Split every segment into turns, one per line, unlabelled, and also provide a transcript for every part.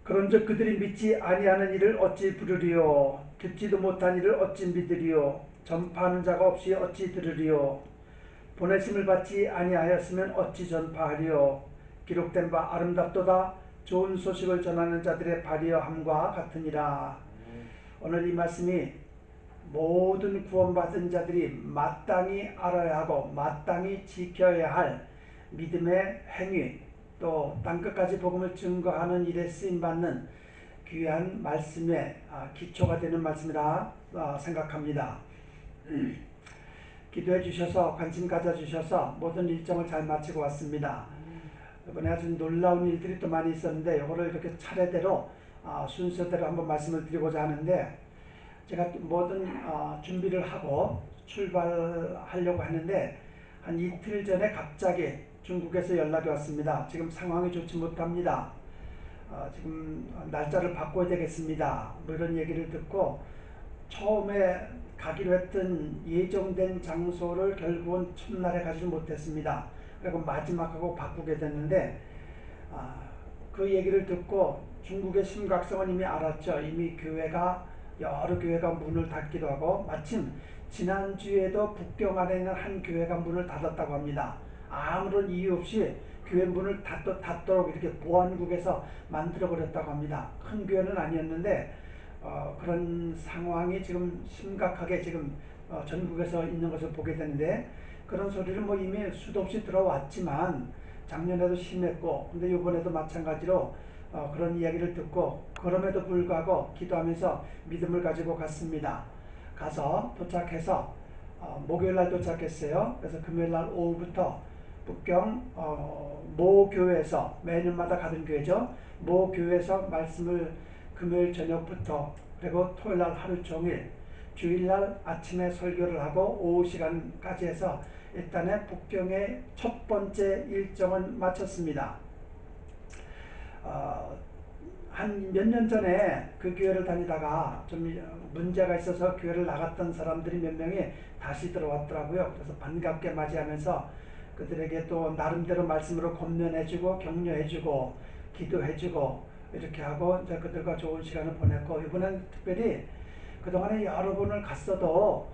그런즉 그들이 믿지 아니하는 일을 어찌 부르리요? 듣지도 못한 일을 어찌 믿으리요? 전파하는 자가 없이 어찌 들으리요? 보내심을 받지 아니하였으면 어찌 전파하리요? 기록된 바 아름답도다 좋은 소식을 전하는 자들의 발휘함과 같으니라. 오늘 이 말씀이 모든 구원받은 자들이 마땅히 알아야 하고 마땅히 지켜야 할 믿음의 행위, 또 땅끝까지 복음을 증거하는 일에 쓰임받는 귀한 말씀의 기초가 되는 말씀이라 생각합니다. 기도해 주셔서 관심 가져 주셔서 모든 일정을 잘 마치고 왔습니다. 이번에 아주 놀라운 일들이 또 많이 있었는데 이거를 이렇게 차례대로 순서대로 한번 말씀을 드리고자 하는데, 제가 모든 준비를 하고 출발하려고 하는데 한 이틀 전에 갑자기 중국에서 연락이 왔습니다. 지금 상황이 좋지 못합니다. 지금 날짜를 바꿔야 되겠습니다. 뭐 이런 얘기를 듣고 처음에 가기로 했던 예정된 장소를 결국은 첫날에 가지 못했습니다. 그리고 마지막하고 바꾸게 됐는데, 그 얘기를 듣고 중국의 심각성은 이미 알았죠. 이미 여러 교회가 문을 닫기도 하고, 마침 지난주에도 북경 안에 있는 한 교회가 문을 닫았다고 합니다. 아무런 이유 없이 교회 문을 닫도록 이렇게 보안국에서 만들어버렸다고 합니다. 큰 교회는 아니었는데 그런 상황이 지금 심각하게 지금 전국에서 있는 것을 보게 되는데, 그런 소리를 뭐 이미 수도 없이 들어왔지만 작년에도 심했고, 근데 이번에도 마찬가지로 그런 이야기를 듣고 그럼에도 불구하고 기도하면서 믿음을 가지고 갔습니다. 가서 도착해서 목요일날 도착했어요. 그래서 금요일날 오후부터 북경 모 교회에서, 매년마다 가던 교회죠, 모 교회에서 말씀을 금요일 저녁부터 그리고 토요일날 하루 종일, 주일날 아침에 설교를 하고 오후 시간까지 해서 일단은 북경의 첫 번째 일정은 마쳤습니다. 한 몇 년 전에 그 교회를 다니다가 좀 문제가 있어서 교회를 나갔던 사람들이 몇 명이 다시 들어왔더라고요. 그래서 반갑게 맞이하면서 그들에게 또 나름대로 말씀으로 권면해주고 격려해주고 기도해주고 이렇게 하고 이제 그들과 좋은 시간을 보냈고, 이번엔 특별히 그동안에 여러 번을 갔어도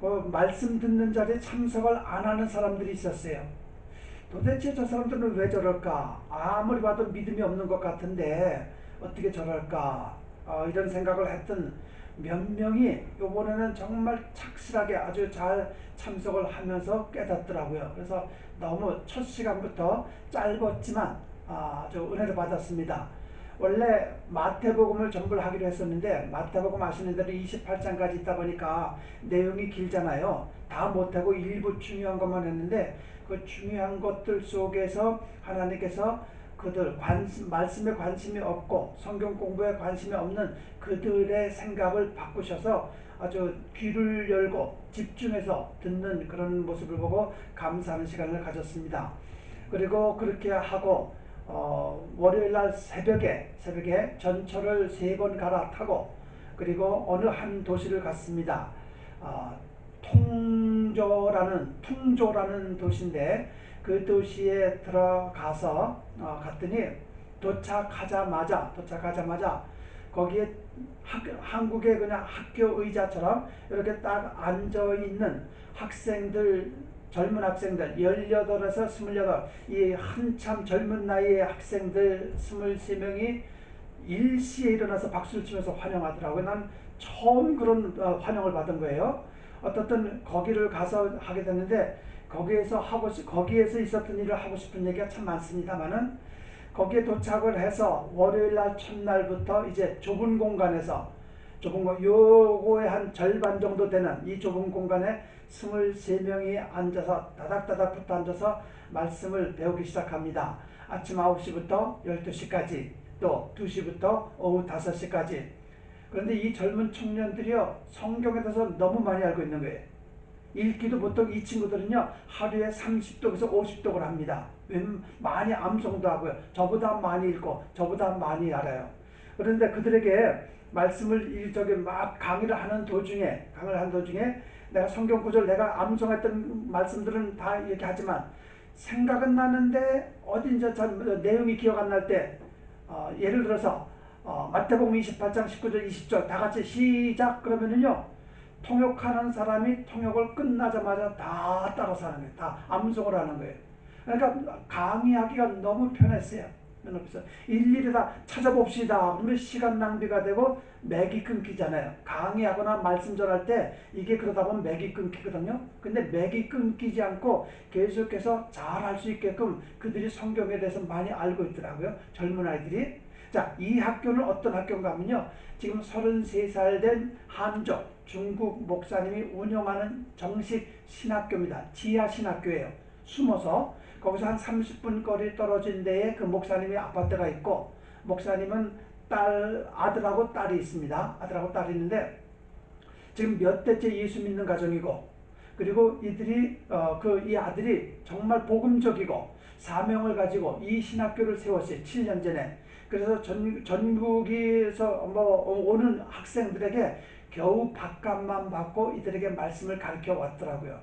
그 말씀 듣는 자리에 참석을 안 하는 사람들이 있었어요. 도대체 저 사람들은 왜 저럴까? 아무리 봐도 믿음이 없는 것 같은데 어떻게 저럴까? 이런 생각을 했던 몇 명이 이번에는 정말 착실하게 아주 잘 참석을 하면서 깨닫더라고요. 그래서 너무 첫 시간부터 짧았지만 아주 은혜를 받았습니다. 원래 마태복음을 전부 하기로 했었는데, 마태복음 아시는 대로 28장까지 있다 보니까 내용이 길잖아요. 다 못하고 일부 중요한 것만 했는데, 그 중요한 것들 속에서 하나님께서 그들 말씀에 관심이 없고 성경 공부에 관심이 없는 그들의 생각을 바꾸셔서 아주 귀를 열고 집중해서 듣는 그런 모습을 보고 감사하는 시간을 가졌습니다. 그리고 그렇게 하고 월요일날 새벽에 전철을 3번 갈아타고 그리고 어느 한 도시를 갔습니다. 퉁조라는 도시인데 그 도시에 들어가서 갔더니 도착하자마자 거기에 한국의 그냥 학교 의자처럼 이렇게 딱 앉아있는 학생들, 젊은 학생들 18에서 28, 이 한참 젊은 나이의 학생들 23명이 일시에 일어나서 박수를 치면서 환영하더라고요. 난 처음 그런 환영을 받은 거예요. 어떻든 거기를 가서 하게 됐는데, 거기에서 있었던 일을 하고 싶은 얘기가 참 많습니다만은, 거기에 도착을 해서 월요일날 첫날부터 이제 좁은 공간에서, 요거의 한 절반 정도 되는 이 좁은 공간에 23명이 앉아서 다닥다닥 붙어 앉아서 말씀을 배우기 시작합니다. 아침 9시부터 12시까지, 또 2시부터 오후 5시까지. 그런데 이 젊은 청년들이요, 성경에 대해서 너무 많이 알고 있는 거예요. 읽기도 보통 이 친구들은요, 하루에 30독에서 50독을 합니다. 많이 암송도 하고요. 저보다 많이 읽고, 저보다 많이 알아요. 그런데 그들에게 말씀을 막 강의를 하는 도중에, 내가 성경 구절, 내가 암송했던 말씀들은 다 이렇게 하지만, 생각은 나는데, 어딘지 내용이 기억 안 날 때, 예를 들어서, 마태복음 28장 19절 20절 다 같이 시작 그러면은요, 통역하는 사람이 통역을 끝나자마자 다 따라서 하는 거예요. 다 암송을 하는 거예요. 그러니까 강의하기가 너무 편했어요. 그래서 일일이 다 찾아봅시다 그러면 시간 낭비가 되고 맥이 끊기잖아요. 강의하거나 말씀 전할 때 이게 그러다 보면 맥이 끊기거든요. 근데 맥이 끊기지 않고 계속해서 잘할 수 있게끔 그들이 성경에 대해서 많이 알고 있더라고요. 젊은 아이들이. 자, 이 학교는 어떤 학교인가 하면요, 지금 33살 된 한족 중국 목사님이 운영하는 정식 신학교입니다. 지하 신학교예요. 숨어서 거기서 한 30분 거리 떨어진 데에 그 목사님의 아파트가 있고, 목사님은 아들하고 딸이 있습니다. 아들하고 딸이 있는데 지금 몇 대째 예수 믿는 가정이고, 그리고 이 아들이 정말 복음적이고 사명을 가지고 이 신학교를 세웠어요. 7년 전에. 그래서 전국에서 오는 학생들에게 겨우 밥값만 받고 이들에게 말씀을 가르쳐 왔더라고요.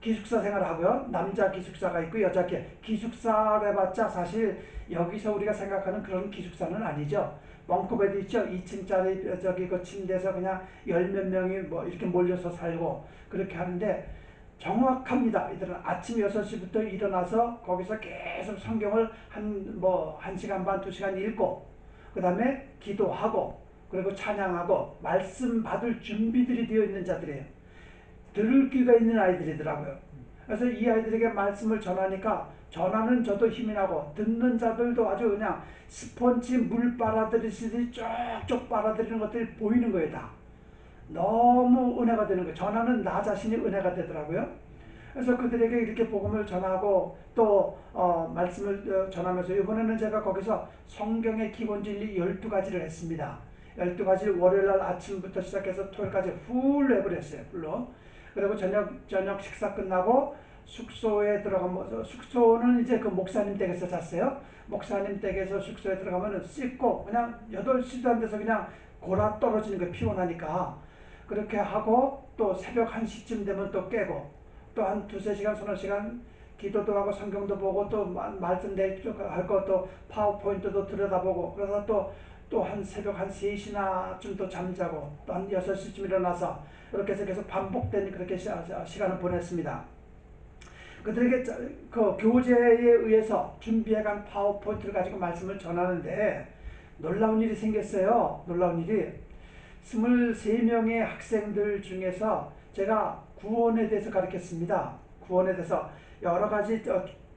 기숙사 생활하고요. 남자 기숙사가 있고 여자 기숙사를 해봤자 사실 여기서 우리가 생각하는 그런 기숙사는 아니죠. 벙커베드 있죠. 2층짜리 저기 그 침대에서 그냥 열 몇 명이 뭐 이렇게 몰려서 살고 그렇게 하는데 정확합니다. 이들은 아침 6시부터 일어나서 거기서 계속 성경을 한 1시간 반, 2시간 읽고, 그 다음에 기도하고, 그리고 찬양하고, 말씀 받을 준비들이 되어 있는 자들이에요. 들을 귀가 있는 아이들이더라고요. 그래서 이 아이들에게 말씀을 전하니까 전하는 저도 힘이 나고 듣는 자들도 아주 그냥 스펀지 물 빨아들이듯이 쪽쪽 빨아들이는 것들이 보이는 거예요. 다. 너무 은혜가 되는 거예요. 전하는 나 자신이 은혜가 되더라고요. 그래서 그들에게 이렇게 복음을 전하고 또 말씀을 전하면서 이번에는 제가 거기서 성경의 기본 진리 12가지를 했습니다. 12가지를 월요일날 아침부터 시작해서 토요일까지 풀로 해버렸어요. 풀로. 그리고 저녁 식사 끝나고 숙소에 들어가면, 숙소는 이제 그 목사님 댁에서 잤어요. 목사님 댁에서 숙소에 들어가면 씻고 그냥 8시도 안 돼서 그냥 골아 떨어지는 거예요. 피곤하니까. 그렇게 하고 또 새벽 1시쯤 되면 또 깨고 또 한 2-3시간, 3-4시간 기도도 하고 성경도 보고 또 말씀 할 거 또 파워포인트도 들여다보고, 그래서 또 한 새벽 한 3시나쯤 또 잠자고 또 한 6시쯤 일어나서 이렇게 해서 계속 반복된 그렇게 시간을 보냈습니다. 그들에게 그 교재에 의해서 준비해간 파워포인트를 가지고 말씀을 전하는데 놀라운 일이 생겼어요. 놀라운 일이. 23명의 학생들 중에서 제가 구원에 대해서 가르쳤습니다. 구원에 대해서 여러 가지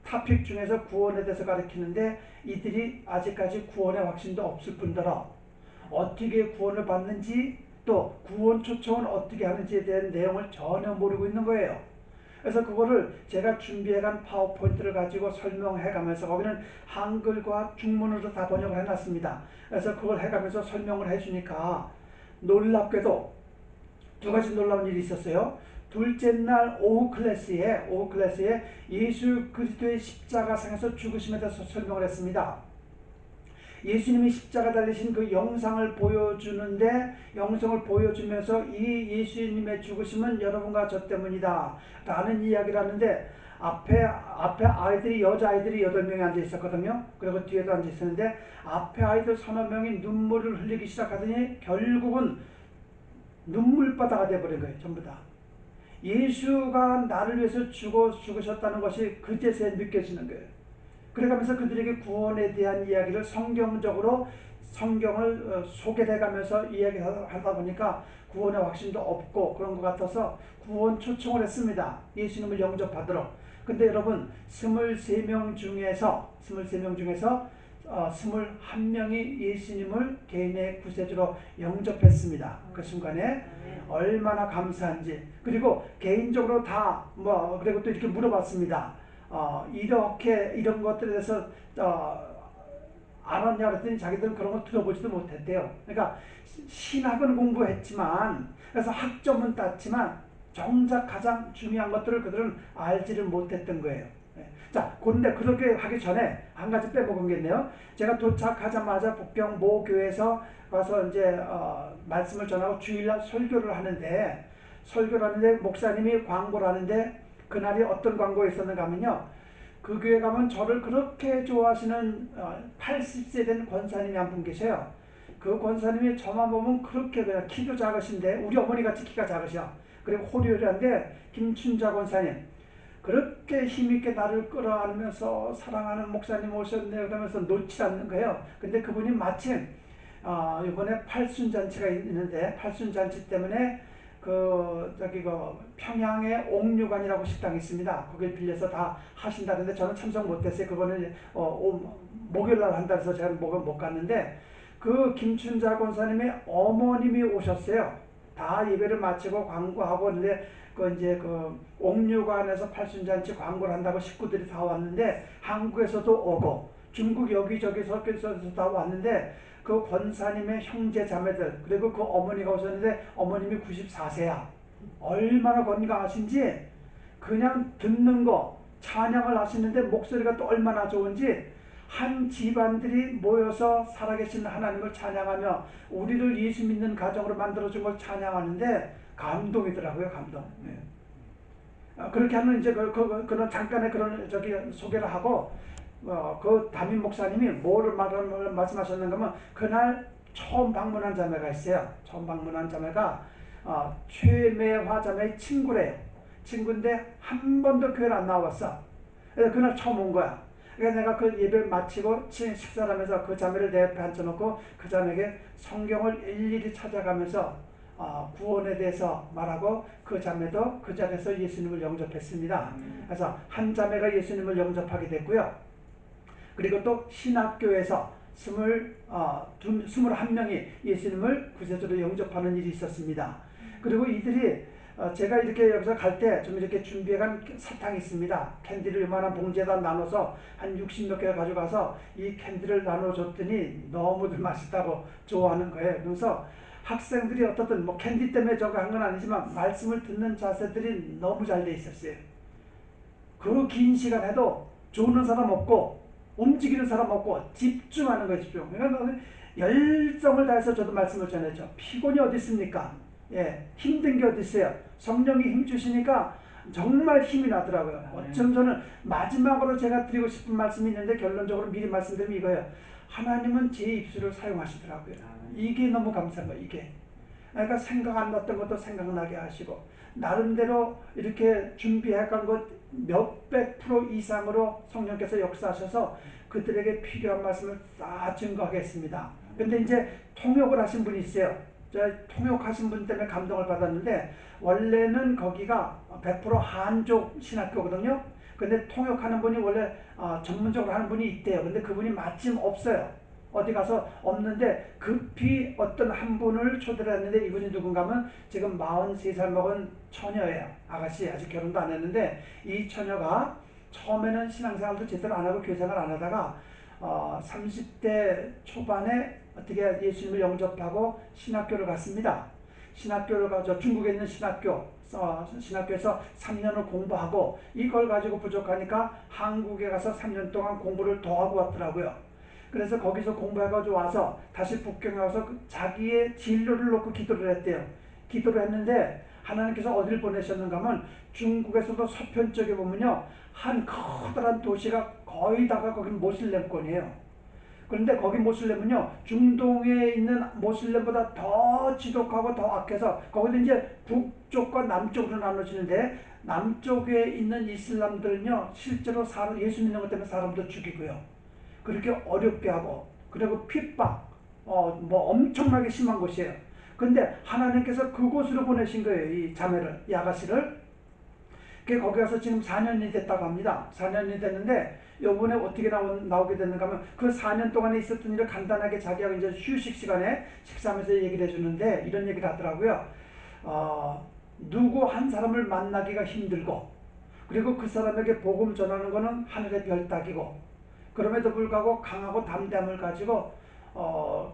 토픽 중에서 구원에 대해서 가르치는데 이들이 아직까지 구원의 확신도 없을 뿐더러 어떻게 구원을 받는지 또 구원 초청은 어떻게 하는지에 대한 내용을 전혀 모르고 있는 거예요. 그래서 그거를 제가 준비해간 파워포인트를 가지고 설명해가면서 거기는 한글과 중문으로 다 번역을 해놨습니다. 그래서 그걸 해가면서 설명을 해주니까 놀랍게도 2가지 놀라운 일이 있었어요. 둘째 날 오후 클래스에 예수 그리스도의 십자가상에서 죽으심에 대해서 설명을 했습니다. 예수님이 십자가 달리신 그 영상을 보여주는데, 영상을 보여주면서 이 예수님의 죽으심은 여러분과 저 때문이다 라는 이야기를 하는데, 앞에 아이들이, 여자아이들이 8명이 앉아 있었거든요. 그리고 뒤에도 앉아 있었는데 앞에 아이들 3-4명이 눈물을 흘리기 시작하더니 결국은 눈물바다가 되어버린 거예요. 전부 다. 예수가 나를 위해서 죽으셨다는 것이 그제서야 느껴지는 거예요. 그래가면서 그들에게 구원에 대한 이야기를 성경적으로 성경을 소개해가면서 이야기하다 보니까 구원의 확신도 없고 그런 것 같아서 구원 초청을 했습니다. 예수님을 영접받으러. 근데 여러분 23명 중에서 21명이 예수님을 개인의 구세주로 영접했습니다. 그 순간에 얼마나 감사한지. 그리고 개인적으로 그리고 또 이렇게 물어봤습니다. 이런 것들에 대해서 알았냐 그랬더니 자기들은 그런 거 들어보지도 못했대요. 그러니까 신학은 공부했지만, 그래서 학점은 땄지만 정작 가장 중요한 것들을 그들은 알지를 못했던 거예요. 자, 그런데 그렇게 하기 전에 한 가지 빼먹은 게 있네요. 제가 도착하자마자 북경 모 교회에서 가서 이제 말씀을 전하고 주일날 설교를 하는데 목사님이 광고를 하는데 그날이 어떤 광고가 있었는가 하면요, 그 교회 가면 저를 그렇게 좋아하시는 80세 된 권사님이 한 분 계세요. 그 권사님이 저만 보면 그렇게 그냥 키도 작으신데 우리 어머니같이 키가 작으셔. 그리고 호리호리한데 김춘자 권사님 그렇게 힘있게 나를 끌어안으면서 사랑하는 목사님 오셨네요 그러면서 놓지 않는 거예요. 근데 그분이 마침 이번에 팔순잔치가 있는데 팔순잔치 때문에 그 평양에 옥류관이라고 식당이 있습니다. 거길 빌려서 다 하신다는데 저는 참석 못했어요. 그거는 목요일날 한다 해서 제가 못 갔는데 그 김춘자 권사님의 어머님이 오셨어요. 다 예배를 마치고 광고하고 근데 그 옥류관에서 팔순잔치 광고를 한다고 식구들이 다 왔는데 한국에서도 오고 중국 여기저기서 다 왔는데 그 권사님의 형제 자매들 그리고 그 어머니가 오셨는데 어머님이 94세야. 얼마나 건강하신지 그냥 듣는 거 찬양을 하시는데 목소리가 또 얼마나 좋은지 한 집안들이 모여서 살아계신 하나님을 찬양하며 우리를 예수 믿는 가정으로 만들어준 걸 찬양하는데 감동이더라고요. 감동. 네. 그렇게 하면 이제 그런 잠깐의 그런 소개를 하고 그 담임 목사님이 뭐를 말씀하셨는가 하면 그날 처음 방문한 자매가 있어요. 처음 방문한 자매가 최매화 자매의 친구래요. 친구인데 한 번도 교회를 안 나왔어. 그래서 그날 처음 온 거야. 그래서 내가 그 예배를 마치고 식사를 하면서 그 자매를 내 옆에 앉혀놓고 그 자매에게 성경을 일일이 찾아가면서 구원에 대해서 말하고 그 자매도 그 자리에서 예수님을 영접했습니다. 그래서 한 자매가 예수님을 영접하게 됐고요. 그리고 또 신학교에서 21명이 예수님을 구세주로 영접하는 일이 있었습니다. 그리고 이들이 제가 이렇게 여기서 갈 때 좀 이렇게 준비해간 사탕이 있습니다. 캔디를 이만한 봉지에다 나눠서 한 60몇 개를 가져가서 이 캔디를 나눠줬더니 너무들 맛있다고 좋아하는 거예요. 그래서 학생들이 어떻든 뭐 캔디 때문에 저거 한 건 아니지만 말씀을 듣는 자세들이 너무 잘 돼 있었어요. 그 긴 시간에도 조는 사람 없고 움직이는 사람 없고 집중하는 거예요. 집중. 그러니까 열정을 다해서 저도 말씀을 전했죠. 피곤이 어디 있습니까? 예, 힘든 게 어디 있어요? 성령이 힘 주시니까 정말 힘이 나더라고요. 어쩜 저는 마지막으로 제가 드리고 싶은 말씀이 있는데 결론적으로 미리 말씀드리면 이거예요. 하나님은 제 입술을 사용하시더라고요. 이게 너무 감사한 거예요. 이게. 그러니까 생각 안 났던 것도 생각나게 하시고 나름대로 이렇게 준비해간 것 몇백 프로 이상으로 성령께서 역사하셔서 그들에게 필요한 말씀을 다 증거하겠습니다. 근데 이제 통역을 하신 분이 있어요. 통역하신 분 때문에 감동을 받았는데 원래는 거기가 100% 한족 신학교거든요. 근데 통역하는 분이 원래 전문적으로 하는 분이 있대요. 근데 그분이 마침 없어요. 어디 가서 없는데 급히 어떤 한 분을 초대를 했는데 이분이 누군가 하면 지금 43살 먹은 처녀예요. 아가씨 아직 결혼도 안 했는데 이 처녀가 처음에는 신앙생활도 제대로 안 하고 교회생활 안 하다가 30대 초반에 어떻게 예수님을 영접하고 신학교를 갔습니다. 신학교를 가서 중국에 있는 신학교에서 3년을 공부하고 이걸 가지고 부족하니까 한국에 가서 3년 동안 공부를 더 하고 왔더라고요. 그래서 거기서 공부해가지고 와서 다시 북경에 와서 자기의 진로를 놓고 기도를 했대요. 기도를 했는데 하나님께서 어디를 보내셨는가 하면 중국에서도 서편 쪽에 보면요 한 커다란 도시가 거의 다가 거기 모슬렘권이에요. 그런데 거기 모슬렘은요 중동에 있는 모슬렘보다 더 지독하고 더 악해서 거기도 이제 북쪽과 남쪽으로 나눠지는데 남쪽에 있는 이슬람들은요 실제로 예수 믿는 것 때문에 사람도 죽이고요. 그렇게 어렵게 하고 그리고 핍박 뭐 엄청나게 심한 곳이에요. 근데 하나님께서 그곳으로 보내신 거예요. 이 자매를, 이 아가씨를. 거기 가서 지금 4년이 됐다고 합니다. 4년이 됐는데 요번에 어떻게 나오게 됐는가 하면 그 4년 동안에 있었던 일을 간단하게 자기하고 이제 휴식 시간에 식사하면서 얘기를 해주는데 이런 얘기를 하더라고요. 누구 한 사람을 만나기가 힘들고 그리고 그 사람에게 복음 전하는 거는 하늘의 별 따기고 그럼에도 불구하고 강하고 담대함을 가지고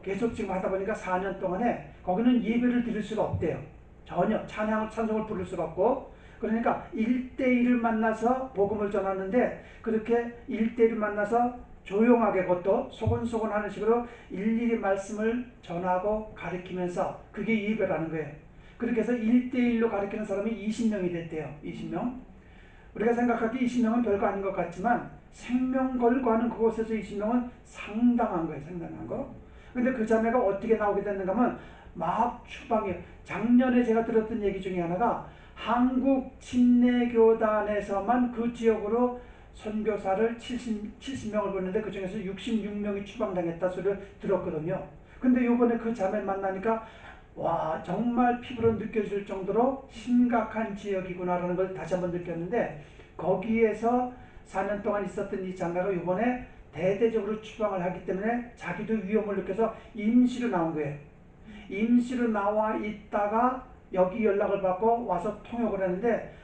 계속 지금 하다 보니까 4년 동안에 거기는 예배를 드릴 수가 없대요. 전혀 찬송을 부를 수가 없고 그러니까 1대1을 만나서 복음을 전하는데 그렇게 1대1을 만나서 조용하게 그것도 소곤소곤 하는 식으로 일일이 말씀을 전하고 가르치면서 그게 예배라는 거예요. 그렇게 해서 1대1로 가르치는 사람이 20명이 됐대요. 20명. 우리가 생각하기 20명은 별거 아닌 것 같지만 생명 걸고 하는 그곳에서 20명은 상당한 거예요. 상당한 거. 근데 그 자매가 어떻게 나오게 됐는가 하면 막 추방이에요. 작년에 제가 들었던 얘기 중에 하나가 한국 침례교단에서만 그 지역으로 선교사를 70명을 보냈는데 그 중에서 66명이 추방당했다 소리를 들었거든요. 근데 요번에 그 자매 만나니까 와, 정말 피부로 느껴질 정도로 심각한 지역이구나라는 걸 다시 한번 느꼈는데, 거기에서 4년 동안 있었던 이 자매가 이번에 대대적으로 추방을 하기 때문에 자기도 위험을 느껴서 임시로 나온 거예요. 임시로 나와 있다가 여기 연락을 받고 와서 통역을 했는데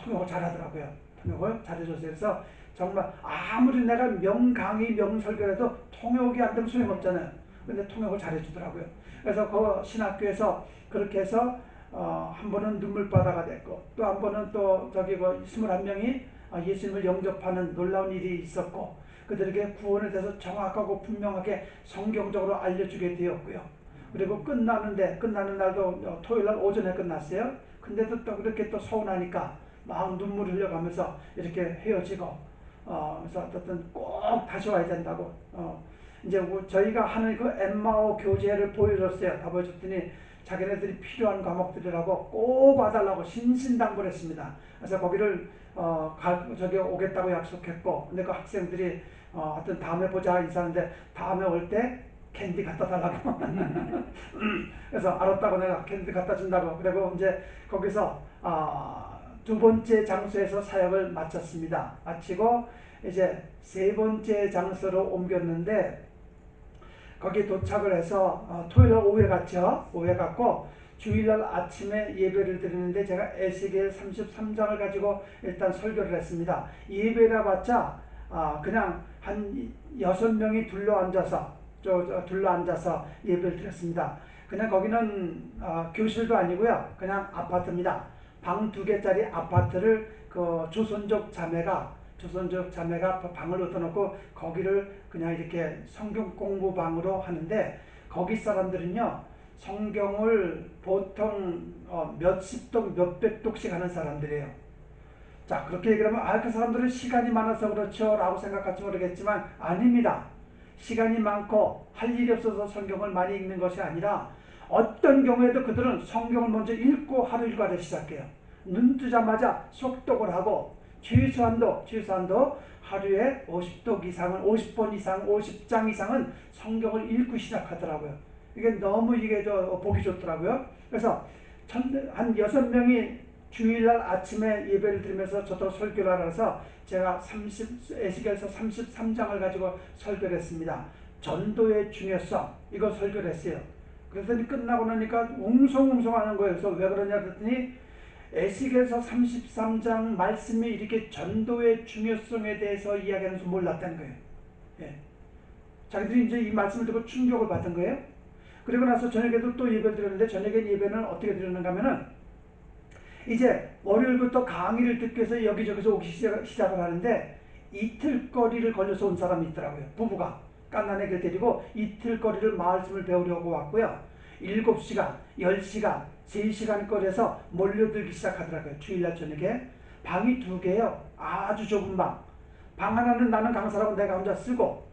통역을 잘하더라고요. 통역을 잘해줬어요. 그래서 정말 아무리 내가 명강의 명설교라도 통역이 안 되면 소용없잖아요. 근데 통역을 잘해주더라고요. 그래서 그 신학교에서 그렇게 해서 한 번은 눈물바다가 됐고, 또 한 번은 또 저기 그 21명이 예수님을 영접하는 놀라운 일이 있었고, 그들에게 구원에 대해서 정확하고 분명하게 성경적으로 알려주게 되었고요. 그리고 끝나는 날도 토요일 날 오전에 끝났어요. 근데도 또 그렇게 또 서운하니까 막 눈물 흘려가면서 이렇게 헤어지고, 그래서 어쨌든 꼭 다시 와야 된다고, 이제 저희가 하는 그 엠마오 교재를 보여줬어요. 다 보여줬더니 자기네들이 필요한 과목들이라고 꼭 와달라고 신신당부를 했습니다. 그래서 거기를 저기 오겠다고 약속했고, 근데 그 학생들이 하여튼 다음에 보자 인사하는데 다음에 올 때 캔디 갖다 달라고. 그래서 알았다고 내가 캔디 갖다 준다고. 그리고 이제 거기서 두 번째 장소에서 사역을 마쳤습니다. 마치고 이제 세 번째 장소로 옮겼는데, 거기 도착을 해서 토요일날 오후에 갔죠. 오후에 갔고 주일날 아침에 예배를 드리는데 제가 에스겔 33장을 가지고 일단 설교를 했습니다. 예배라 봤자 그냥 한 6명이 둘러앉아서 예배를 드렸습니다. 그냥 거기는 교실도 아니고요. 그냥 아파트입니다. 방 2개짜리 아파트를 그 조선족 자매가 방을 얻어놓고 거기를 그냥 이렇게 성경 공부방으로 하는데, 거기 사람들은요 성경을 보통 몇십 독 몇백 독씩 하는 사람들이에요. 자, 그렇게 얘기하면 그 사람들은 시간이 많아서 그렇죠 라고 생각할지 모르겠지만 아닙니다. 시간이 많고 할 일이 없어서 성경을 많이 읽는 것이 아니라 어떤 경우에도 그들은 성경을 먼저 읽고 하루 일과를 시작해요. 눈 뜨자마자 속독을 하고 최소한도 하루에 50독 이상은, 50번 이상, 50장 이상은 성경을 읽고 시작하더라고요. 이게 너무 보기 좋더라고요. 그래서 한 6명이 주일날 아침에 예배를 드리면서 저도 설교를 하라서 제가 에스겔서 33장을 가지고 설교를 했습니다. 전도의 중요성, 이거 설교를 했어요. 그랬더니 끝나고 나니까 웅성웅성하는 거예요. 그래서 왜 그러냐 그랬더니 에스겔서 33장 말씀이 이렇게 전도의 중요성에 대해서 이야기하는 줄 몰랐다는 거예요. 예. 자기들이 이제 이 말씀을 듣고 충격을 받은 거예요. 그리고 나서 저녁에도 또 예배를 드렸는데, 저녁에 예배는 어떻게 드렸는가 하면은 이제 월요일부터 강의를 듣기 위해서 여기저기서 오기 시작을 하는데, 이틀거리를 걸려서 온 사람이 있더라고요. 부부가 갓난애를 데리고 이틀거리를 말씀을 배우려고 왔고요. 7시간, 10시간, 3시간 거리에서 몰려들기 시작하더라고요. 주일날 저녁에. 방이 2개예요. 아주 좁은 방. 방 하나는 나는 강사라고 내가 혼자 쓰고,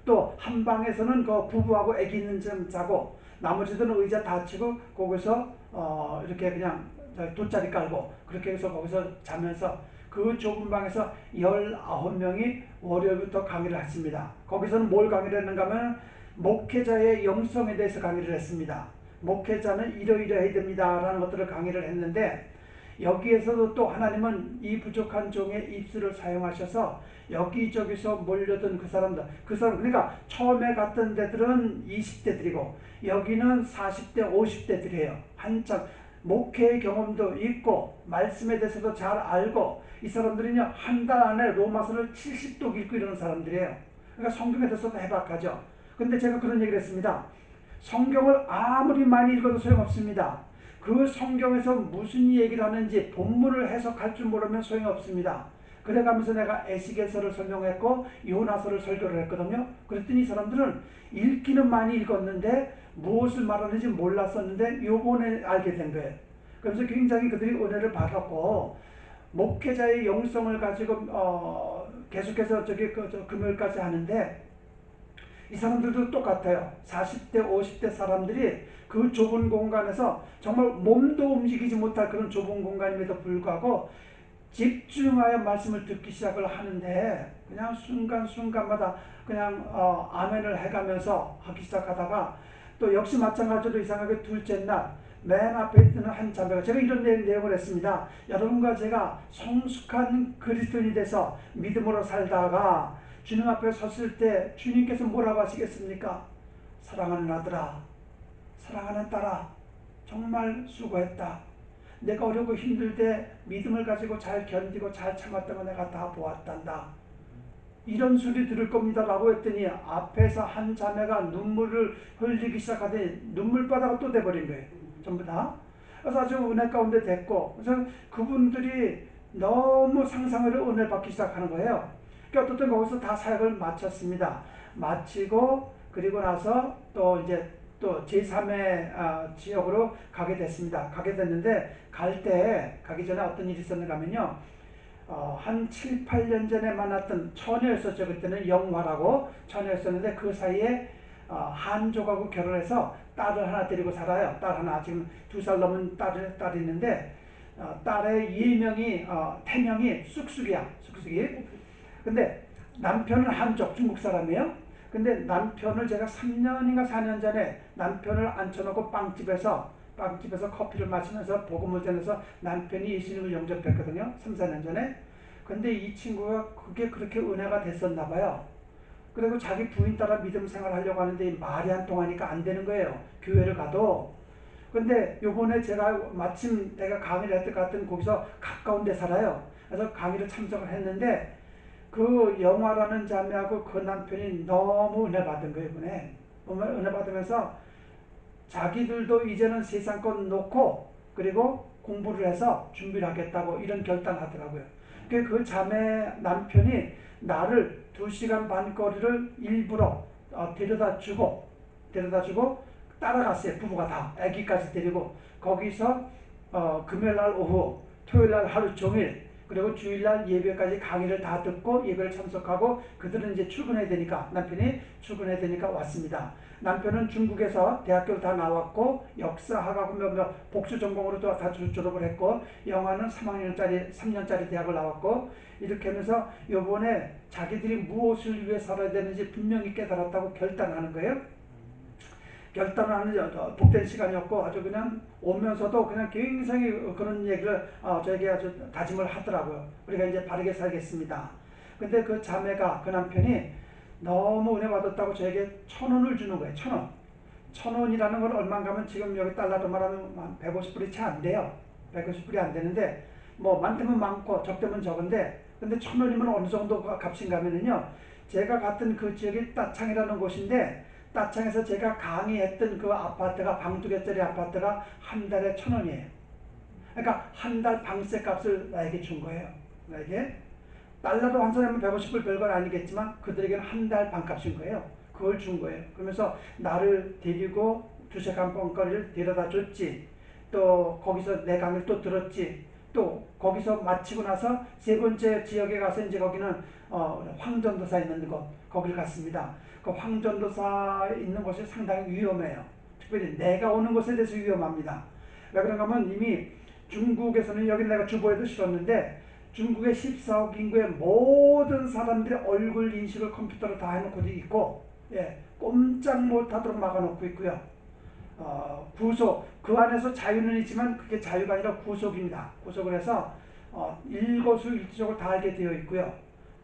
또 한 방에서는 그 부부하고 애기 있는 점 자고, 나머지들은 의자 다 치고 거기서 이렇게 그냥 돗자리 깔고 그렇게 해서 거기서 자면서 그 좁은 방에서 19명이 월요일부터 강의를 했습니다. 거기서는 뭘 강의를 했는가 하면 목회자의 영성에 대해서 강의를 했습니다. 목회자는 이러이러해야 됩니다 라는 것들을 강의를 했는데, 여기에서도 또 하나님은 이 부족한 종의 입술을 사용하셔서 여기저기서 몰려든 그 사람들, 그러니까 처음에 갔던 데들은 20대들이고 여기는 40대 50대들이에요. 한참 목회의 경험도 있고 말씀에 대해서도 잘 알고, 이 사람들은요 한 달 안에 로마서를 70독 읽고 이러는 사람들이에요. 그러니까 성경에 대해서도 해박하죠. 근데 제가 그런 얘기를 했습니다. 성경을 아무리 많이 읽어도 소용없습니다. 그 성경에서 무슨 얘기를 하는지 본문을 해석할 줄 모르면 소용없습니다. 그래가면서 내가 에스겔서를 설명했고 요나서를 설교를 했거든요. 그랬더니 이 사람들은 읽기는 많이 읽었는데 무엇을 말하는지 몰랐었는데 요번에 알게 된 거예요. 그래서 굉장히 그들이 은혜를 받았고, 목회자의 영성을 가지고 계속해서 금요일까지 하는데 이 사람들도 똑같아요. 40대 50대 사람들이 그 좁은 공간에서 정말 몸도 움직이지 못할 그런 좁은 공간임에도 불구하고 집중하여 말씀을 듣기 시작을 하는데 그냥 순간순간마다 그냥 아멘을 해가면서 하기 시작하다가 또 역시 마찬가지로 이상하게 둘째 날 맨 앞에 있는 한 자매가 제가 이런 내용을 했습니다. 여러분과 제가 성숙한 그리스도인이 돼서 믿음으로 살다가 주님 앞에 섰을 때 주님께서 뭐라고 하시겠습니까? 사랑하는 아들아, 사랑하는 딸아, 정말 수고했다. 내가 어렵고 힘들 때 믿음을 가지고 잘 견디고 잘 참았던 거 내가 다 보았단다. 이런 소리 들을 겁니다 라고 했더니 앞에서 한 자매가 눈물을 흘리기 시작하더니 눈물바다가 또 돼버린 거예요. 전부 다. 그래서 아주 은혜 가운데 됐고, 그래서 그분들이 너무 상상으로 은혜를 받기 시작하는 거예요. 그러니까 어쨌든 거기서 다 사역을 마쳤습니다. 마치고 그리고 나서 또 이제 또 제3의 지역으로 가게 됐습니다. 가게 됐는데 가기 전에 어떤 일이 있었는가 하면요. 한 7, 8년 전에 만났던 처녀였었죠. 그때는 영화라고 처녀였었는데 그 사이에 한족하고 결혼해서 딸을 하나 데리고 살아요. 딸 하나, 지금 2살 넘은 딸이 있는데 딸의 태명이 쑥쑥이야. 쑥쑥이. 근데 남편은 한족, 중국 사람이에요. 근데 남편을 제가 3년인가 4년 전에 남편을 앉혀놓고 빵집에서 커피를 마시면서 복음을 전해서 남편이 예수님을 영접했거든요. 3, 4년 전에. 근데 이 친구가 그게 그렇게 은혜가 됐었나 봐요. 그리고 자기 부인 따라 믿음 생활을 하려고 하는데 말이 안 통하니까 안 되는 거예요. 교회를 가도. 근데 요번에 제가 마침 내가 강의를 했던 것 같은 거기서 가까운 데 살아요. 그래서 강의를 참석을 했는데 그 영화라는 자매하고 그 남편이 너무 은혜 받은 거예요. 이번에 은혜 받으면서 자기들도 이제는 세상 것 놓고 그리고 공부를 해서 준비를 하겠다고 이런 결단하더라고요. 그 자매 남편이 나를 2시간 반 거리를 일부러 데려다 주고 따라갔어요. 부부가 다 아기까지 데리고 거기서 금요일날 오후 토요일날 하루 종일 그리고 주일날 예배까지 강의를 다 듣고 예배를 참석하고 그들은 이제 출근해야 되니까 남편이 출근해야 되니까 왔습니다. 남편은 중국에서 대학교를 다 나왔고 역사학하고 복수 전공으로 또 다 졸업을 했고 영화는 3년짜리 대학을 나왔고 이렇게 하면서 이번에 자기들이 무엇을 위해 살아야 되는지 분명히 깨달았다고 결단하는 거예요. 결단하는 복된 시간이었고 아주 그냥 오면서도 그냥 굉장히 그런 얘기를 저에게 아주 다짐을 하더라고요. 우리가 이제 바르게 살겠습니다. 근데 그 자매가 그 남편이 너무 은혜 받았다고 저에게 1,000원을 주는 거예요. 1,000원. 1,000원이라는 건 얼마인가 하면 지금 여기 달러로 말하면 150불이 채 안 돼요. 150불이 안 되는데 뭐 많으면 많고 적으면 적은데 근데 1,000원이면 어느 정도 값인가 하면은요. 제가 갔던 그 지역이 따창이라는 곳인데 따창에서 제가 강의했던 그 아파트가 방 2개짜리 아파트가 한 달에 1,000원이에요. 그러니까 한 달 방세 값을 나에게 준 거예요. 나에게. 달러로 환산하면 150불 별건 아니겠지만 그들에게는 한 달 반값인 거예요. 그걸 준 거예요. 그러면서 나를 데리고 2시간 반거리를 데려다 줬지. 또 거기서 내 강의를 또 들었지. 또 거기서 마치고 나서 3번째 지역에 가서 이제 거기는 황전도사 있는 곳 거기를 갔습니다. 그 황전도사 있는 곳이 상당히 위험해요. 특별히 내가 오는 곳에 대해서 위험합니다. 왜 그런가 하면 이미 중국에서는 여기 내가 주보에도 실었는데 중국의 14억 인구의 모든 사람들의 얼굴 인식을 컴퓨터로 다 해놓고 있고 꼼짝 못하도록 막아놓고 있고요. 구속, 그 안에서 자유는 있지만 그게 자유가 아니라 구속입니다. 구속을 해서 일거수일투족을 다 알게 되어 있고요.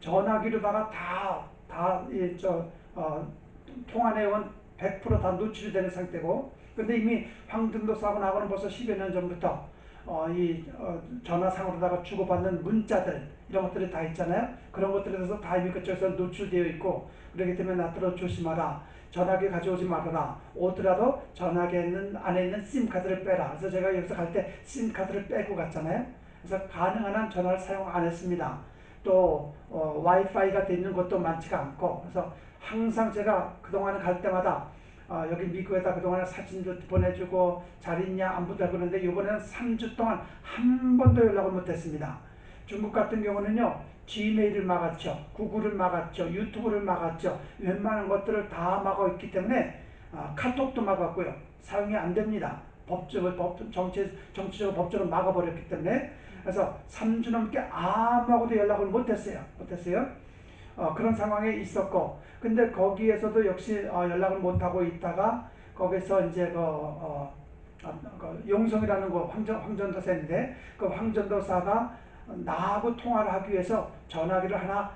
전화기로다가 통화 내용은 100% 다 노출이 되는 상태고 근데 이미 황등도사하고 나하고는 벌써 10여 년 전부터 전화상으로다가 주고받는 문자들 이런 것들이 다 있잖아요. 그런 것들에 대해서 다 이미 그쪽에서 노출되어 있고 그렇기 때문에 나더러 조심하라. 전화기 가져오지 말아라. 오더라도 전화기 안에 있는 심카드를 빼라. 그래서 제가 여기서 갈 때 심카드를 빼고 갔잖아요. 그래서 가능한 한 전화를 사용 안 했습니다. 또 와이파이가 돼 있는 것도 많지가 않고 그래서 항상 제가 그동안 갈 때마다 여기 미국에다 그동안 사진도 보내주고 잘 있냐 안부도 하고 그러는데 이번에는 3주 동안 한 번도 연락을 못했습니다. 중국 같은 경우는요, 지메일을 막았죠. 구글을 막았죠. 유튜브를 막았죠. 웬만한 것들을 다 막아 있기 때문에 카톡도 막았고요. 사용이 안 됩니다. 정치적으로 법적으로 막아버렸기 때문에. 그래서 3주 넘게 아무하고도 연락을 못했어요. 그런 상황에 있었고, 근데 거기에서도 역시 연락을 못하고 있다가 거기서 이제 용성이라는 황전도사인데, 그 황전도사가 나하고 통화를 하기 위해서 전화기를 하나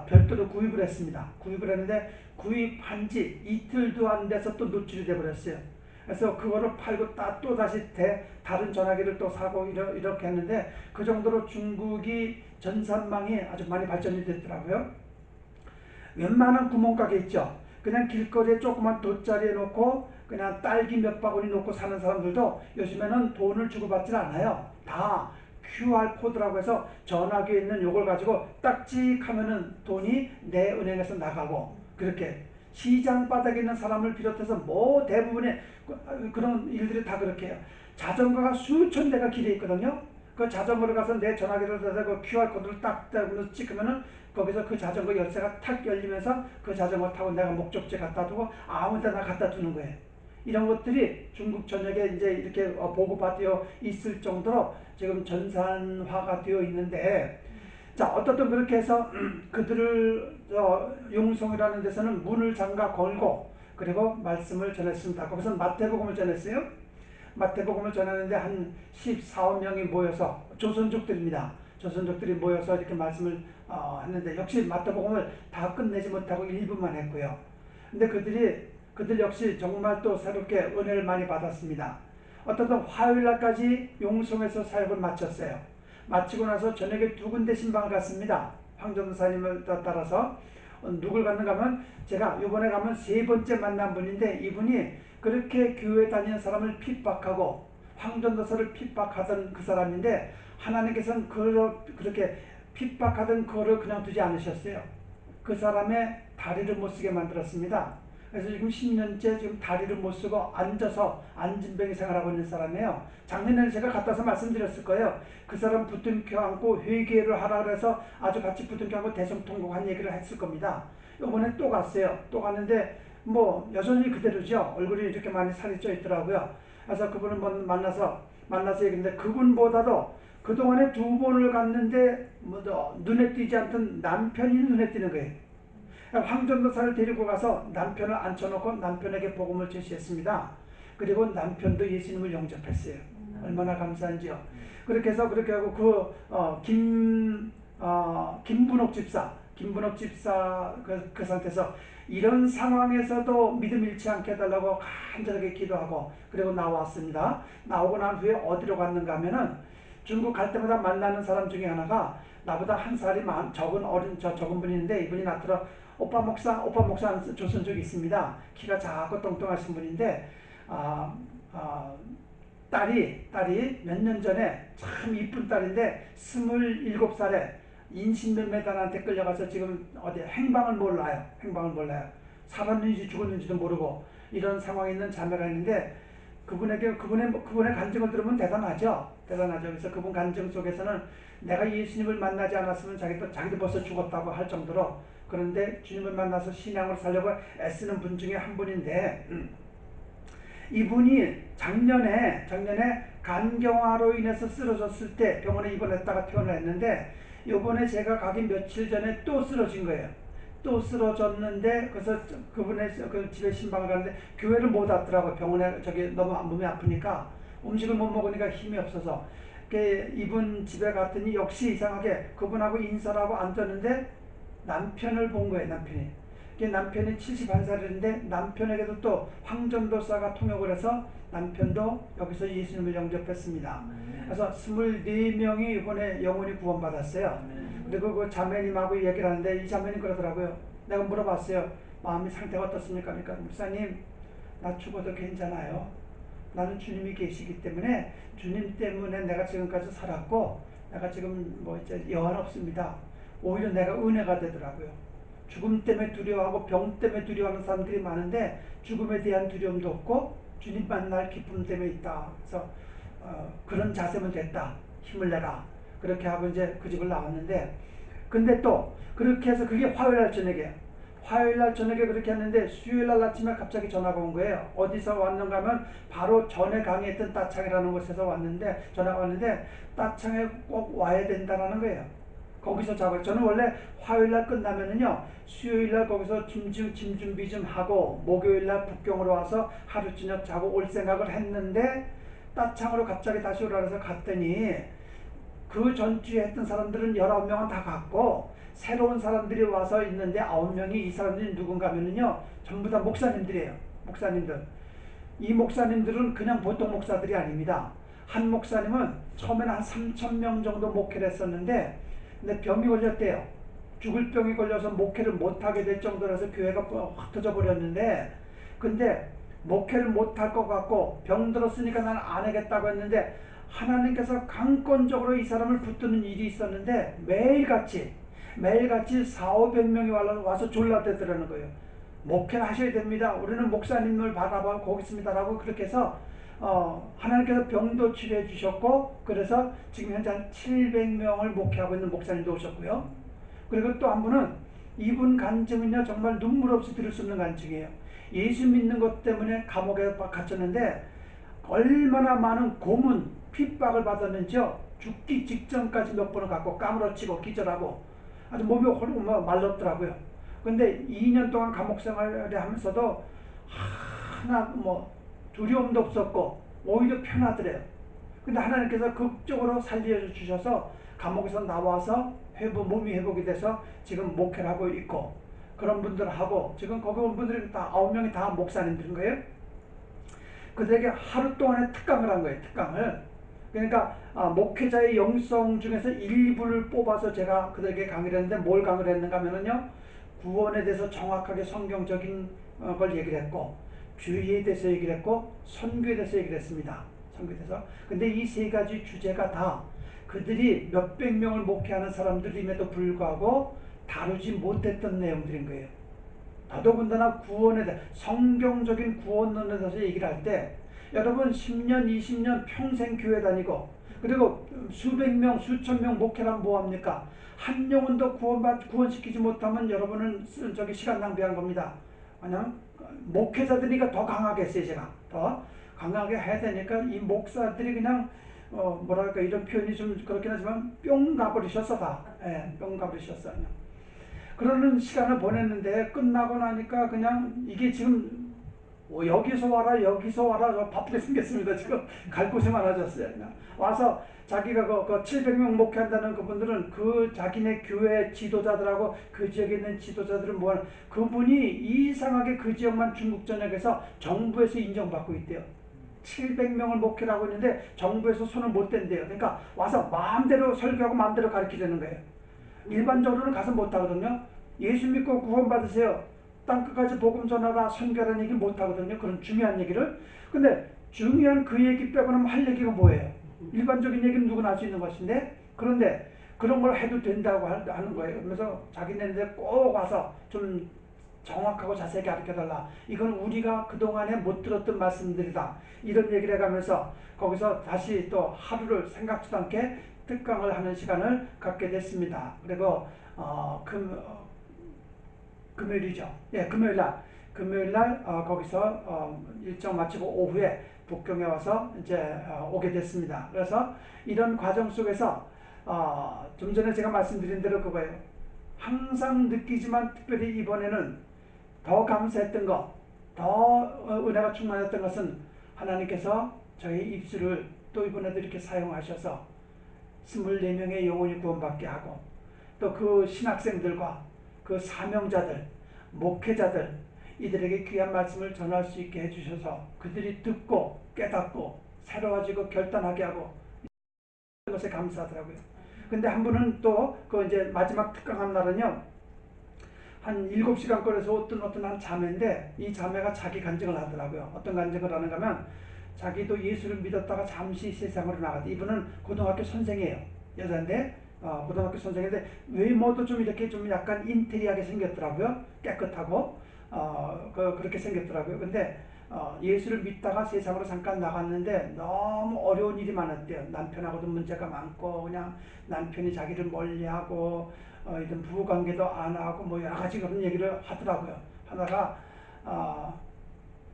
별도로 구입을 했습니다. 구입을 했는데 구입한 지 이틀도 안 돼서 또 노출이 돼버렸어요. 그래서 그거를 팔고 또 다시 다른 전화기를 또 사고 이렇게 했는데, 그 정도로 중국이 전산망이 아주 많이 발전이 됐더라고요. 웬만한 구멍가게 있죠. 그냥 길거리에 조그만 돗자리에 놓고 그냥 딸기 몇 바구니 놓고 사는 사람들도 요즘에는 돈을 주고 받질 않아요. 다 QR코드라고 해서 전화기에 있는 요걸 가지고 딱찍하면은 돈이 내 은행에서 나가고, 그렇게 시장 바닥에 있는 사람을 비롯해서 뭐 대부분의 그런 일들이 다 그렇게 해요. 자전거가 수천 대가 길에 있거든요. 그 자전거를 가서 내 전화기를 대서 그 QR코드를 딱 찍으면은 거기서 그 자전거 열쇠가 탁 열리면서 그 자전거 타고 내가 목적지에 갖다 두고 아무 데나 갖다 두는 거예요. 이런 것들이 중국 전역에 이제 이렇게 보고받여 있을 정도로 지금 전산화가 되어 있는데, 자, 어떻든 그렇게 해서 그들을 용성이라는 데서는 문을 잠가 걸고 그리고 말씀을 전했습니다. 거기서 마태복음을 전했어요. 마태복음을 전하는데 한 14명이 모여서, 조선족들입니다. 조선족들이 모여서 이렇게 말씀을 했는데, 역시 마태복음을 다 끝내지 못하고 일부만 했고요. 근데 그들 역시 정말 또 새롭게 은혜를 많이 받았습니다. 어떤 화요일날까지 용성에서 사역을 마쳤어요. 마치고 나서 저녁에 두 군데 신방을 갔습니다. 황전도사님을 따라서. 누굴 갔는가 하면, 제가 이번에 가면 세 번째 만난 분인데, 이분이 그렇게 교회 다니는 사람을 핍박하고 황전도사를 핍박하던 그 사람인데, 하나님께서는 그렇게 핍박하던 그거를 그냥 두지 않으셨어요. 그 사람의 다리를 못 쓰게 만들었습니다. 그래서 지금 10년째 지금 다리를 못 쓰고 앉아서 안진뱅이 생활하고 있는 사람이에요. 작년에는 제가 갖다서 말씀드렸을 거예요. 그 사람 부둥켜 안고 회개를 하라 그래서 아주 같이 부둥켜 안고 대성통곡한 얘기를 했을 겁니다. 이번에 또 갔어요. 또 갔는데 뭐 여전히 그대로죠. 얼굴이 이렇게 많이 살이 쪄 있더라고요. 그래서 그분을 만나서 얘기했는데, 그분보다도 그동안에 두 번을 갔는데 눈에 띄지 않던 남편이 눈에 띄는 거예요. 황전도사를 데리고 가서 남편을 앉혀놓고 남편에게 복음을 제시했습니다. 그리고 남편도 예수님을 영접했어요. 얼마나 감사한지요. 그렇게 해서 그렇게 하고 김분옥 집사 그 상태에서 이런 상황에서도 믿음 잃지 않게 해달라고 간절하게 기도하고 그리고 나왔습니다. 나오고 난 후에 어디로 갔는가 하면은, 중국 갈 때마다 만나는 사람 중에 하나가 나보다 한 살이 적은 분이 있는데, 이분이 나더러 오빠 목사 조선족이 있습니다. 키가 작고 뚱뚱하신 분인데, 딸이 몇 년 전에 참 이쁜 딸인데 27살에 인신매매단한테 끌려가서 지금 어디 행방을 몰라요. 살았는지 죽었는지도 모르고 이런 상황에 있는 자매가 있는데, 그분의 간증을 들으면 대단하죠. 그래서 그분 간증 속에서는 내가 예수님을 만나지 않았으면 자기도 벌써 죽었다고 할 정도로, 그런데 주님을 만나서 신앙을 살려고 애쓰는 분 중에 한 분인데, 이분이 작년에 간경화로 인해서 쓰러졌을 때 병원에 입원했다가 퇴원을 했는데, 요번에 제가 가기 며칠 전에 또 쓰러진 거예요. 또 쓰러졌는데, 그래서 그분의 그 집에 신방을 가는데 교회를 못 왔더라고요. 병원에 너무 몸이 아프니까 음식을 못 먹으니까 힘이 없어서. 이분 집에 갔더니 역시 이상하게 그분하고 인사를 하고 앉았는데 남편을 본 거예요. 남편이 71살인데 남편에게도 또 황전도사가 통역을 해서 남편도 여기서 예수님을 영접했습니다. 그래서 24명이 이번에 영혼이 구원받았어요. 그리고 그 자매님하고 얘기를 하는데, 이 자매님 그러더라고요. 내가 물어봤어요. 마음이 상태가 어떻습니까? 그러니까, 목사님, 나 죽어도 괜찮아요. 나는 주님이 계시기 때문에, 주님 때문에 내가 지금까지 살았고, 내가 지금 이제 여한 없습니다. 오히려 내가 은혜가 되더라고요. 죽음 때문에 두려워하고 병 때문에 두려워하는 사람들이 많은데, 죽음에 대한 두려움도 없고 주님 만날 기쁨 때문에 있다. 그래서 그런 자세면 됐다. 힘을 내라. 그렇게 하고 이제 그 집을 나왔는데, 근데 또 그렇게 해서 그게 화요일날 저녁에, 화요일날 저녁에 그렇게 했는데 수요일날 아침에 갑자기 전화가 온 거예요. 어디서 왔는가 하면 바로 전에 강의했던 따창이라는 곳에서 왔는데, 전화가 왔는데 따창에 꼭 와야 된다라는 거예요. 거기서 잡아요. 저는 원래 화요일날 끝나면은요, 수요일날 거기서 짐 준비 좀 하고 목요일날 북경으로 와서 하루 저녁 자고 올 생각을 했는데, 따창으로 갑자기 다시 오라 그래서 갔더니 그 전주에 했던 사람들은 19명은 다 갔고 새로운 사람들이 와서 있는데 9명이, 이 사람들이 누군가 하면은요, 전부 다 목사님들이에요. 목사님들. 이 목사님들은 그냥 보통 목사들이 아닙니다. 한 목사님은 처음에는 한 3,000명 정도 목회를 했었는데, 근데 병이 걸렸대요. 죽을 병이 걸려서 목회를 못하게 될 정도라서 교회가 흩어져 버렸는데, 근데 목회를 못할 것 같고 병 들었으니까 나는 안 하겠다고 했는데, 하나님께서 강권적으로 이 사람을 붙드는 일이 있었는데 매일같이 4,500명이 와서 졸라대더라는 거예요. 목회를 하셔야 됩니다. 우리는 목사님을 바라보고 있습니다라고 그렇게 해서 하나님께서 병도 치료해 주셨고, 그래서 지금 현재 한 700명을 목회하고 있는 목사님도 오셨고요. 그리고 또 한 분은, 이분 간증은요 정말 눈물 없이 들을 수 없는 간증이에요. 예수 믿는 것 때문에 감옥에 갇혔는데 얼마나 많은 고문, 핍박을 받았는지요. 죽기 직전까지 몇 번을 갖고 까무러치고 기절하고 아주 몸이 말랐더라고요. 근데 2년 동안 감옥 생활을 하면서도 하나 두려움도 없었고 오히려 편하더래요. 근데 하나님께서 극적으로 살려주셔서 감옥에서 나와서 몸이 회복이 돼서 지금 목회를 하고 있고, 그런 분들하고 지금 거기 온 분들이 다 9명이 다 목사님들인 거예요. 그들에게 하루 동안에 특강을 한 거예요. 특강을. 그러니까 목회자의 영성 중에서 일부를 뽑아서 제가 그들에게 강의를 했는데, 뭘 강의를 했는가 하면요, 구원에 대해서 정확하게 성경적인 걸 얘기를 했고, 주의에 대해서 얘기를 했고, 선교에 대해서 얘기를 했습니다. 선교에 대해서. 근데 이 세 가지 주제가 다 그들이 몇백 명을 목회하는 사람들임에도 불구하고 다루지 못했던 내용들인 거예요. 더더군다나 구원에 대해, 성경적인 구원론에 대해서 얘기를 할 때, 여러분 10년, 20년 평생 교회 다니고 그리고 수백 명, 수천 명 목회를 하면 뭐합니까? 한 영혼도 구원시키지 못하면 여러분은 시간 낭비한 겁니다. 그냥 목회자들이니까 더 강하게 했어요. 제가 더 강하게 해야 되니까 이 목사들이 그냥 뭐랄까, 이런 표현이 좀 그렇긴 하지만 뿅 가버리셨어. 다. 예, 뿅 가버리셨어. 그러는 시간을 보냈는데, 끝나고 나니까 그냥 이게 지금 여기서 와라 여기서 와라 바쁘게 생겼습니다. 지금 갈 곳이 많아졌어요. 그냥 와서 자기가 그 700명 목회한다는 그분들은 그 자기네 교회 지도자들하고 그 지역에 있는 지도자들은 뭐하는, 그분이 이상하게 그 지역만 중국 전역에서 정부에서 인정받고 있대요. 700명을 목회를 하고 있는데 정부에서 손을 못 댄대요. 그러니까 와서 마음대로 설교하고 마음대로 가르치려는 거예요. 일반적으로는 가서 못하거든요. 예수 믿고 구원받으세요, 땅끝까지 복음 전하라, 선교라는 얘기 못하거든요. 그런 중요한 얘기를. 근데 중요한 그 얘기 빼고는 할 얘기가 뭐예요? 일반적인 얘기는 누구나 할 수 있는 것인데, 그런데 그런 걸 해도 된다고 하는 거예요. 그래서 자기네들 꼭 와서 좀 정확하고 자세히 가르쳐달라. 이건 우리가 그동안에 못 들었던 말씀들이다. 이런 얘기를 해가면서 거기서 다시 또 하루를 생각지도 않게 특강을 하는 시간을 갖게 됐습니다. 그리고 금요일이죠. 예, 금요일날 거기서 일정 마치고 오후에 북경에 와서 이제 오게 됐습니다. 그래서 이런 과정 속에서 좀 전에 제가 말씀드린 대로 그거예요. 항상 느끼지만 특별히 이번에는 더 감사했던 것, 더 은혜가 충만했던 것은 하나님께서 저희 입술을 또 이번에도 이렇게 사용하셔서 24명의 영혼이 구원받게 하고, 또 그 신학생들과 그 사명자들, 목회자들, 이들에게 귀한 말씀을 전할 수 있게 해주셔서 그들이 듣고 깨닫고 새로워지고 결단하게 하고, 것에 감사하더라고요. 근데 한 분은 또 그 이제 마지막 특강한 날은요, 한 7시간 거리에서 어떤 한 자매인데, 이 자매가 자기 간증을 하더라고요. 어떤 간증을 하는가 하면, 자기도 예수를 믿었다가 잠시 세상으로 나갔다. 이분은 고등학교 선생이에요. 여자인데 고등학교 선생인데 외모도 좀 이렇게 좀 약간 인테리하게 생겼더라고요. 깨끗하고 그렇게 생겼더라고요. 근데 예수를 믿다가 세상으로 잠깐 나갔는데 너무 어려운 일이 많았대요. 남편하고도 문제가 많고 그냥 남편이 자기를 멀리하고 이런 부부관계도 안 하고 뭐 여러 가지 그런 얘기를 하더라고요. 하다가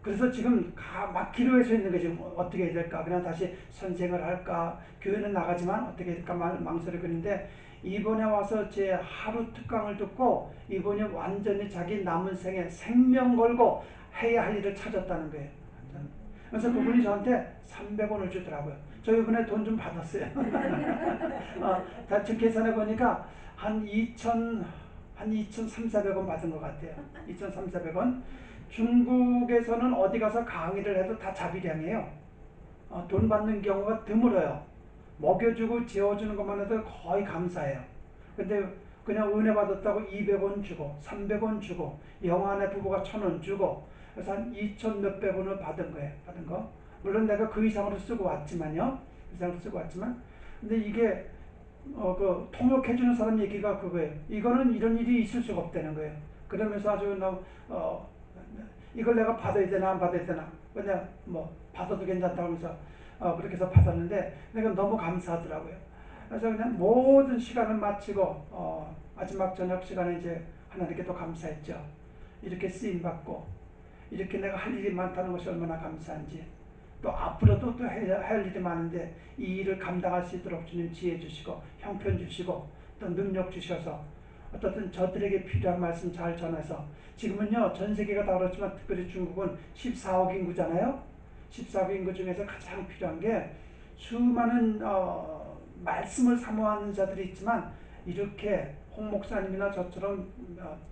그래서 지금 막 기로에 서 있는 거지. 어떻게 해야 될까? 그냥 다시 선생을 할까? 교회는 나가지만 어떻게 해야 될까? 망설이고 있는데 이번에 와서 제 하루 특강을 듣고 이번에 완전히 자기 남은 생에 생명 걸고 해야 할 일을 찾았다는 거예요. 그래서 그분이 저한테 300원을 주더라고요. 저 이번에 돈 좀 받았어요. 대충 계산해 보니까 한 2,300원 받은 것 같아요. 2,300원. 중국에서는 어디 가서 강의를 해도 다 자비량이에요. 돈 받는 경우가 드물어요. 먹여주고 재워주는 것만 해도 거의 감사해요. 근데 그냥 은혜 받았다고 200원 주고 300원 주고 영화내 부부가 1,000원 주고 그래서 한 2,000 몇백 원을 받은 거예요. 받은 거. 물론 내가 그 이상으로 쓰고 왔지만요. 그 이상으로 쓰고 왔지만 근데 이게 그 통역해주는 사람 얘기가 그거예요. 이거는 이런 일이 있을 수가 없다는 거예요. 그러면서 아주 이걸 내가 받아야 되나 안 받아야 되나 그냥 뭐 받아도 괜찮다고 하면서 그렇게 해서 받았는데 내가 너무 감사하더라고요. 그래서 그냥 모든 시간을 마치고 마지막 저녁 시간에 이제 하나님께 또 감사했죠. 이렇게 쓰임받고 이렇게 내가 할 일이 많다는 것이 얼마나 감사한지 또 앞으로도 또 할 일이 많은데 이 일을 감당할 수 있도록 주님 지혜 주시고 형편 주시고 또 능력 주셔서 어떻든 저들에게 필요한 말씀 잘 전해서 지금은요 전 세계가 다 그렇지만 특별히 중국은 14억 인구잖아요. 14억 인구 중에서 가장 필요한 게 수많은 말씀을 사모하는 자들이 있지만 이렇게 홍 목사님이나 저처럼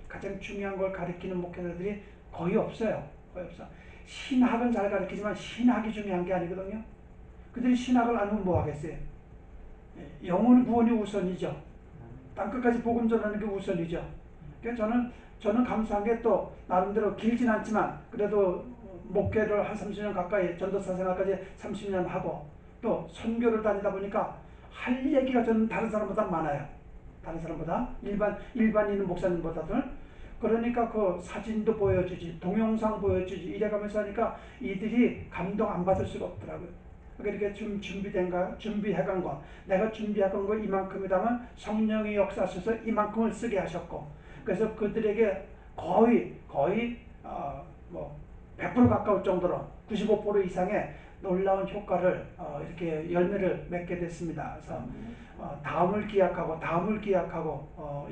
가장 중요한 걸 가르치는 목회자들이 거의 없어요. 거의 없어. 신학은 잘 가르치지만 신학이 중요한 게 아니거든요. 그들이 신학을 알면 뭐 하겠어요? 영혼 구원이 우선이죠. 땅끝까지 복음 전하는 게 우선이죠. 그러니까 저는 감사한 게 또 나름대로 길진 않지만 그래도 목회를 한 30년 가까이 전도사 생활까지 30년 하고 또 선교를 다니다 보니까 할 얘기가 저는 다른 사람보다 많아요. 다른 사람보다 일반인 목사님보다는. 그러니까 그 사진도 보여주지 동영상 보여주지 이래가면서 하니까 이들이 감동 안 받을 수가 없더라고요. 그러니까 좀 준비해간 거 내가 준비해간 거 이만큼이라면 성령의 역사하셔서 이만큼을 쓰게 하셨고 그래서 그들에게 거의 100% 가까울 정도로 95% 이상의 놀라운 효과를 이렇게 열매를 맺게 됐습니다. 그래서 다음을 기약하고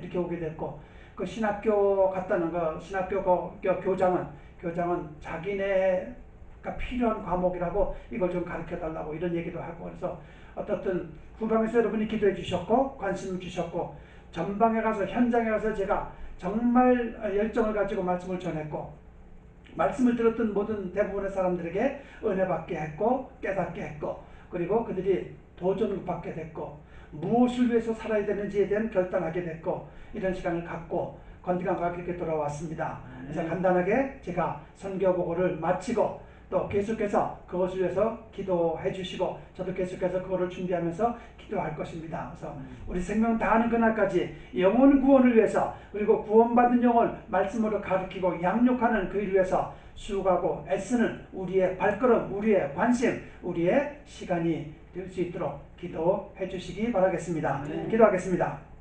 이렇게 오게 됐고 그 신학교 갔다는 거 신학교 교장은 자기네가 필요한 과목이라고 이걸 좀 가르쳐 달라고 이런 얘기도 하고 그래서 어떻든 후방에서 여러분이 기도해 주셨고 관심을 주셨고 전방에 가서 현장에 가서 제가 정말 열정을 가지고 말씀을 전했고 말씀을 들었던 모든 대부분의 사람들에게 은혜 받게 했고 깨닫게 했고 그리고 그들이 도전을 받게 됐고 무엇을 위해서 살아야 되는지에 대한 결단하게 됐고 이런 시간을 갖고 건강하게 이렇게 돌아왔습니다. 그래서 간단하게 제가 선교 보고를 마치고 또 계속해서 그것을 위해서 기도해 주시고 저도 계속해서 그거를 준비하면서 기도할 것입니다. 그래서 우리 생명 다하는 그날까지 영혼 구원을 위해서 그리고 구원받은 영혼 말씀으로 가르치고 양육하는 그 일을 위해서 수고하고 애쓰는 우리의 발걸음, 우리의 관심, 우리의 시간이 될 수 있도록 기도해 주시기 바라겠습니다. 기도하겠습니다.